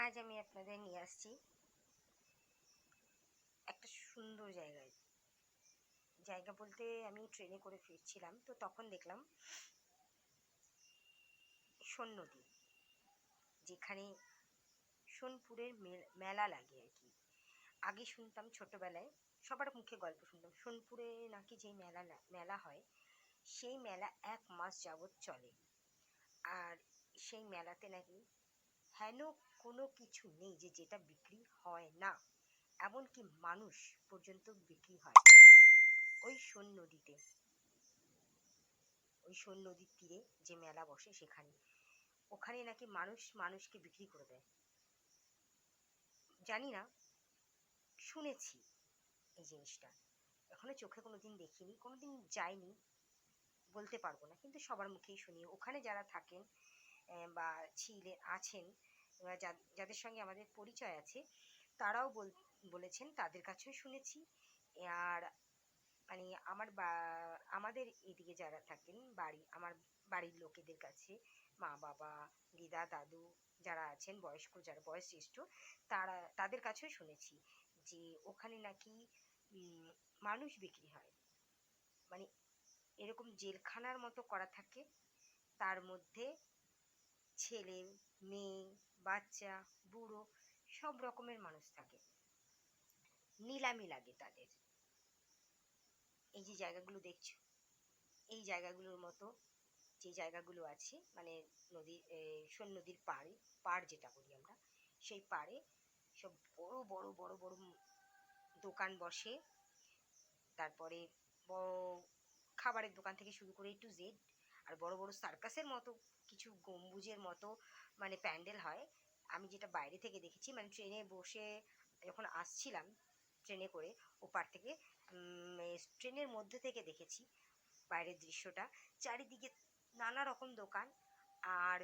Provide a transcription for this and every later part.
আজ আমি আপনাদের নিয়ে আসছি একটা সুন্দর জায়গায়। জায়গা বলতে আমি ট্রেনে করে ফিরছিলাম, তো তখন দেখলাম সোন নদী, যেখানে সোনপুরের মেলা লাগে আর কি। আগে শুনতাম ছোটবেলায়, সবার মুখে গল্প শুনতাম সোনপুরে নাকি যে মেলা হয়, সেই মেলা 1 মাস যাবৎ চলে। আর সেই মেলাতে নাকি হেন কোনো কিছু নেই যে যেটা বিক্রি হয় না, এমনকি মানুষ পর্যন্ত বিক্রি হয় ওই সোন নদীতে। ওই সোন নদীর তীরে যে মেলা বসে সেখানে, ওখানে নাকি মানুষ মানুষকে বিক্রি করে দেয়। জানি না, শুনেছি এই জিনিসটা, এখনো চোখে কোনোদিন দেখিনি, কোনোদিন যাইনি, বলতে পারবো না, কিন্তু সবার মুখেই শুনি। ওখানে যারা থাকেন বা আছেন, বা যাদের সঙ্গে আমাদের পরিচয় আছে, তারাও বলেছেন, তাদের কাছেও শুনেছি। আর মানে আমাদের এদিকে যারা থাকেন, আমার বাড়ির লোকেদের কাছে, মা বাবা, দিদা দাদু যারা আছেন, যারা বয়োজ্যেষ্ঠ, তাদের কাছেও শুনেছি যে ওখানে নাকি মানুষ বিক্রি হয়। মানে এরকম জেলখানার মতো করা থাকে, তার মধ্যে ছেলে মেয়ে, বাচ্চা, বুড়ো, সব রকমের মানুষ থাকে। নিলামি লাগে তাদের। এই যে জায়গাগুলো দেখছো, এই জায়গাগুলোর মতো যে জায়গাগুলো আছে, মানে সোন নদীর পাড় যেটা বলি আমরা, সেই পাড়ে সব বড় বড় বড় বড় দোকান বসে। তারপরে বড় খাবারের দোকান থেকে শুরু করে A to Z, আর বড় বড় সার্কাসের মতো কিছু গম্বুজের মতো মানে প্যান্ডেল হয়। আমি যেটা বাইরে থেকে দেখেছি, মানে ট্রেনে বসে যখন আসছিলাম ট্রেনে করে ওপার থেকে, ট্রেনের মধ্যে থেকে দেখেছি বাইরের দৃশ্যটা। চারিদিকে নানা রকম দোকান, আর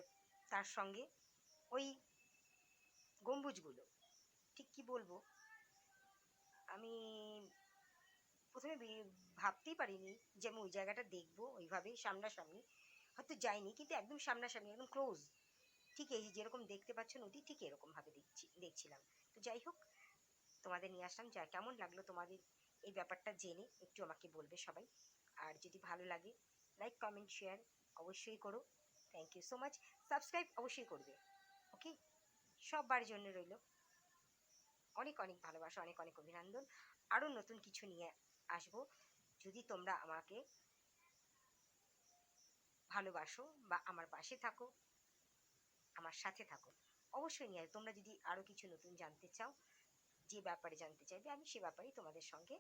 তার সঙ্গে ওই গম্বুজগুলো, ঠিক কি বলবো, আমি প্রথমে ভাবতেই পারিনি যে আমি ওই জায়গাটা দেখবো ওইভাবে সামনাসামনি। হয়তো যাইনি, কিন্তু একদম সামনাসামনি, একদম ক্লোজ, ঠিক এই যেরকম দেখতে পাচ্ছ নদী, ঠিক এরকম ভাবে দেখছিলাম। তো যাই হোক, তোমাদের নিয়ে আসলাম। যা কেমন লাগলো তোমাদের এই ব্যাপারটা জেনে, একটু আমাকে বলবে সবাই। আর যদি ভালো লাগে, লাইক কমেন্ট শেয়ার অবশ্যই করো। Thank you so much. Subscribe অবশ্যই করবে। ওকে, সবার জন্য রইল অনেক অনেক ভালোবাসা, অনেক অনেক অভিনন্দন। আরও নতুন কিছু নিয়ে আসবো। যদি তোমরা আমাকে ভালোবাসো বা আমার পাশে থাকো, আমার সাথে থাকো, অবশ্যই নিয়ে তোমরা যদি আরও কিছু নতুন জানতে চাও, যে ব্যাপারে জানতে চাইবে, আমি সে ব্যাপারেই তোমাদের সঙ্গে